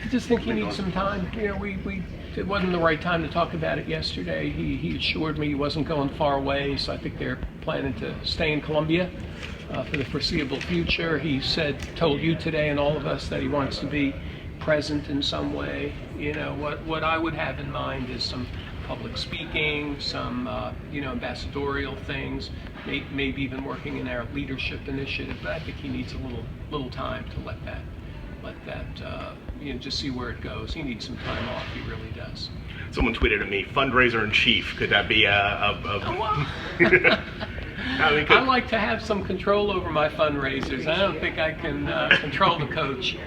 I just think he needs some time. You know, it wasn't the right time to talk about it yesterday. He assured me he wasn't going far away, so I think they're planning to stay in Columbia for the foreseeable future. He told you today and all of us that he wants to be present in some way. You know, what I would have in mind is some public speaking, some ambassadorial things, maybe even working in our leadership initiative. But I think he needs a little time to let that just see where it goes. He needs some time off. He really does. Someone tweeted at me, fundraiser in chief. Could that be I like to have some control over my fundraisers. I don't think I can control the coach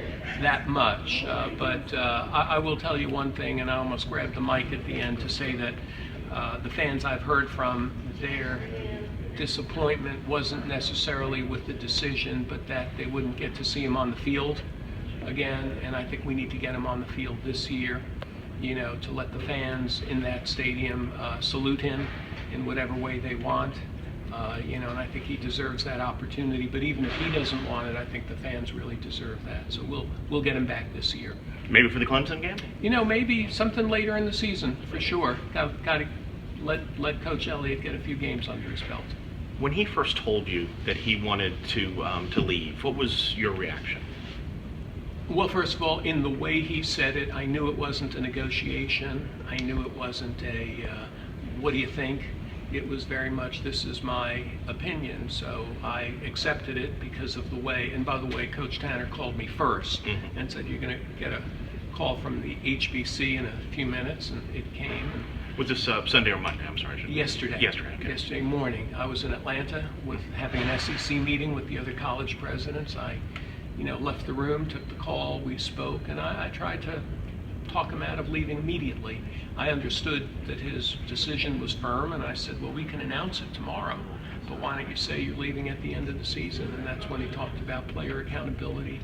that much, but I will tell you one thing, and I almost grabbed the mic at the end to say that the fans I've heard from, their disappointment wasn't necessarily with the decision, but that they wouldn't get to see him on the field again, and I think we need to get him on the field this year, to let the fans in that stadium salute him in whatever way they want. And I think he deserves that opportunity. But even if he doesn't want it, I think the fans really deserve that. So we'll get him back this year. Maybe for the Clemson game? Maybe something later in the season for sure. Got to let Coach Elliott get a few games under his belt. When he first told you that he wanted to leave, what was your reaction? Well, first of all, in the way he said it, I knew it wasn't a negotiation. I knew it wasn't a what do you think? It was very much, this is my opinion, so I accepted it because of the way, and by the way, Coach Tanner called me first and said, you're going to get a call from the HBC in a few minutes, and it came. Was this Sunday or Monday? I'm sorry. Yesterday. Okay. Yesterday morning. I was in Atlanta having an SEC meeting with the other college presidents. I, left the room, took the call, we spoke, and I tried to talk him out of leaving immediately. I understood that his decision was firm, and I said, well, we can announce it tomorrow, but why don't you say you're leaving at the end of the season? And that's when he talked about player accountability.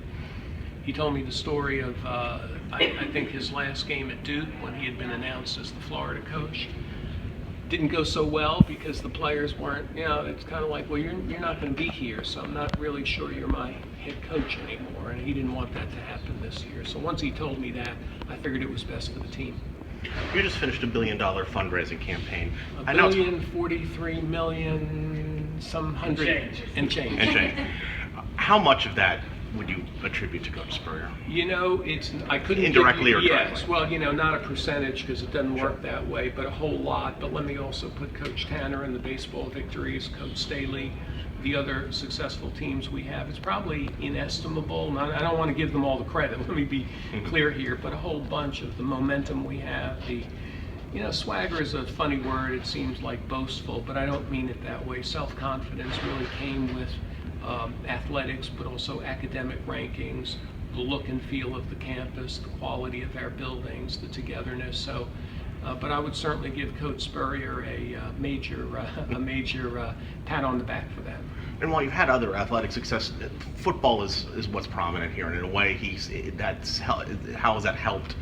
He told me the story of, I think his last game at Duke, when he had been announced as the Florida coach, didn't go so well because the players weren't, it's kind of like, well, you're not going to be here, so I'm not really sure you're my head coach anymore, and he didn't want that to happen this year. So once he told me that, I figured it was best for the team. You just finished $1 billion fundraising campaign. $1,043 million, some hundred and change. How much of that would you attribute to Coach Spurrier? I couldn't indirectly give you, or yes. directly? Well, not a percentage because it doesn't work that way, but a whole lot. But let me also put Coach Tanner in the baseball victories, Coach Staley, the other successful teams we have. It's probably inestimable. I don't want to give them all the credit. Let me be clear here, but a whole bunch of the momentum we have. Swagger is a funny word. It seems like boastful, but I don't mean it that way. Self-confidence really came with athletics, but also academic rankings, the look and feel of the campus, the quality of our buildings, the togetherness. So, but I would certainly give Coach Spurrier a major pat on the back for that. And while you've had other athletic success, football is what's prominent here, and in a way, how has that helped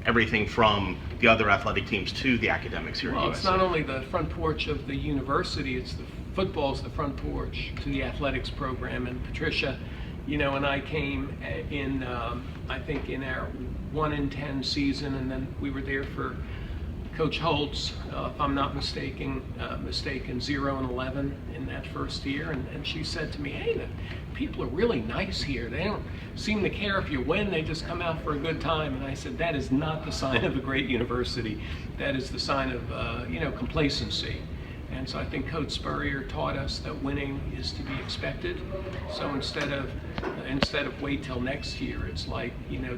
everything from the other athletic teams to the academics here at USC? Well, it's not only the front porch of the university, football's the front porch to the athletics program. And Patricia, and I came in, I think in our 1-10 season, and then we were there for Coach Holtz, if I'm not mistaken, 0-11 in that first year. And she said to me, hey, the people are really nice here. They don't seem to care if you win, they just come out for a good time. And I said, that is not the sign of a great university. That is the sign of, complacency. And so I think Coach Spurrier taught us that winning is to be expected. So instead of wait till next year, it's like,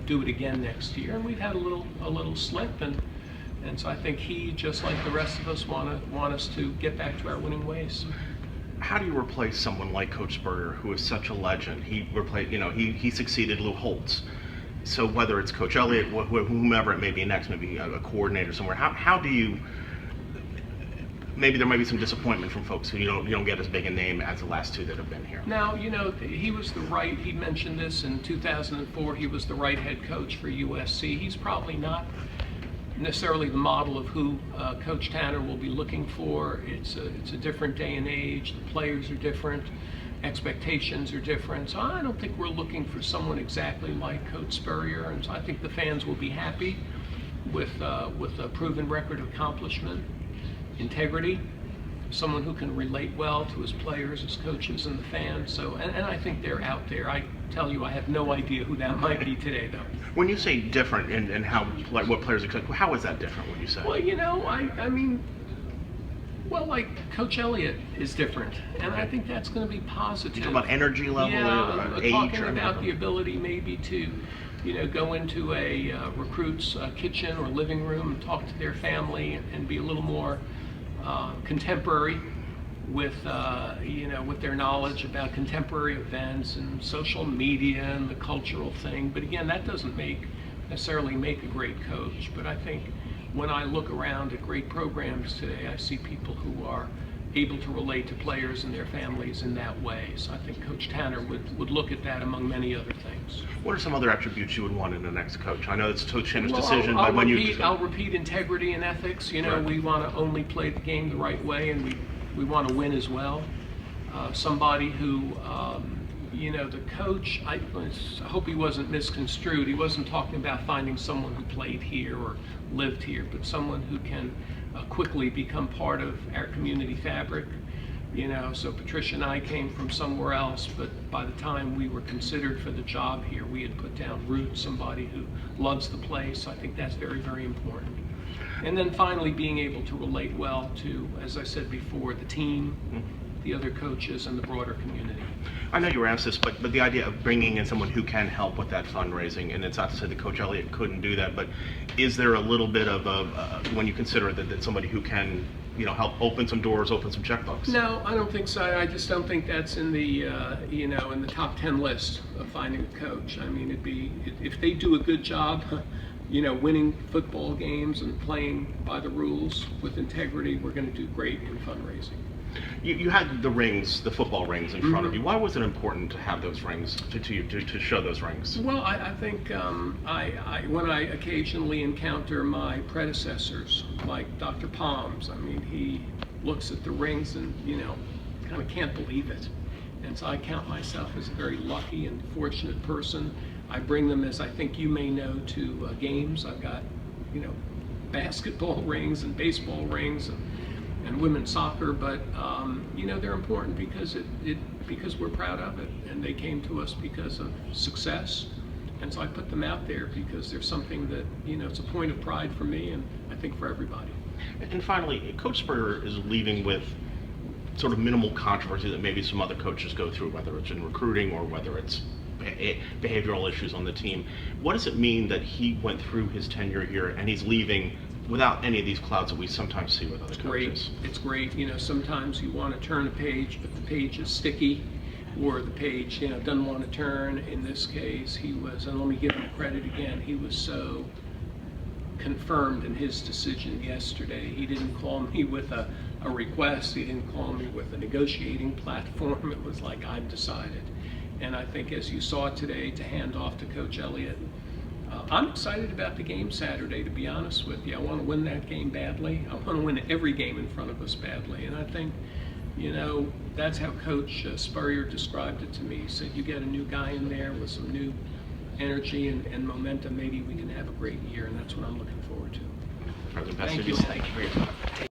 do it again next year. And we've had a little slip, and so I think he, just like the rest of us, want us to get back to our winning ways. How do you replace someone like Coach Spurrier, who is such a legend? He succeeded Lou Holtz. So whether it's Coach Elliott, whomever it may be next, maybe a coordinator somewhere, how do you? Maybe there might be some disappointment from folks who you don't get as big a name as the last two that have been here. Now, he mentioned this in 2004, he was the right head coach for USC. He's probably not necessarily the model of who Coach Tanner will be looking for. It's a different day and age. The players are different. expectations are different. So I don't think we're looking for someone exactly like Coach Spurrier, and so I think the fans will be happy with a proven record of accomplishment, integrity, someone who can relate well to his players, his coaches, and the fans. So, and I think they're out there. I tell you, I have no idea who that might be today, though. When you say different and how, like, what players expect, how is that different? When you say? Well, you know, I mean, well, like Coach Elliott is different, and I think that's going to be positive. You talk about energy level, yeah, age, talking or about the ability maybe to, you know, go into a recruit's kitchen or living room and talk to their family and be a little more contemporary with, you know, with their knowledge about contemporary events and social media and the cultural thing. But again, that doesn't necessarily make a great coach. But I think when I look around at great programs today, I see people who are able to relate to players and their families in that way. So I think Coach Tanner would look at that among many other things. What are some other attributes you would want in the next coach? I know it's Coach Tanner's Well, decision, I'll but when repeat integrity and ethics. You know, Right. we want to only play the game the right way, and we want to win as well. Somebody who, you know, the coach, I hope he wasn't misconstrued. He wasn't talking about finding someone who played here or lived here, but someone who can quickly become part of our community fabric. You know, so Patricia and I came from somewhere else, but by the time we were considered for the job here, we had put down roots, somebody who loves the place. I think that's very, very important. And then finally, being able to relate well to, as I said before, the team, the other coaches, and the broader community. I know you were asked this, but the idea of bringing in someone who can help with that fundraising, and it's not to say that Coach Elliott couldn't do that, but is there a little bit of when you consider that somebody who can, you know, help open some doors, open some checkbooks? No, I don't think so. I just don't think that's in the, you know, in the top 10 list of finding a coach. I mean, if they do a good job, you know, winning football games and playing by the rules with integrity, we're going to do great in fundraising. You had the rings, the football rings in front of you. Why was it important to have those rings, to show those rings? Well, I think when I occasionally encounter my predecessors, like Dr. Palms, I mean, he looks at the rings and, you know, kind of can't believe it. And so I count myself as a very lucky and fortunate person. I bring them, as I think you may know, to games. I've got, you know, basketball rings and baseball rings and women's soccer, but you know, they're important because because we're proud of it, and they came to us because of success, and so I put them out there because there's something that, you know, it's a point of pride for me, and I think for everybody. And finally, Coach Spurrier is leaving with sort of minimal controversy that maybe some other coaches go through, whether it's in recruiting or whether it's behavioral issues on the team. What does it mean that he went through his tenure here and he's leaving without any of these clouds that we sometimes see with other coaches? It's great. You know, sometimes you want to turn a page, but the page is sticky, or the page, you know, doesn't want to turn. In this case, he was, and let me give him credit again, he was so confirmed in his decision yesterday. He didn't call me with a request. He didn't call me with a negotiating platform. It was like, I've decided. And I think, as you saw today, to hand off to Coach Elliott, I'm excited about the game Saturday, to be honest with you. I want to win that game badly. I want to win every game in front of us badly. And I think, you know, that's how Coach Spurrier described it to me. He said, you get a new guy in there with some new energy and momentum, maybe we can have a great year, and that's what I'm looking forward to. President Thank you. Pastides, thank you for your time.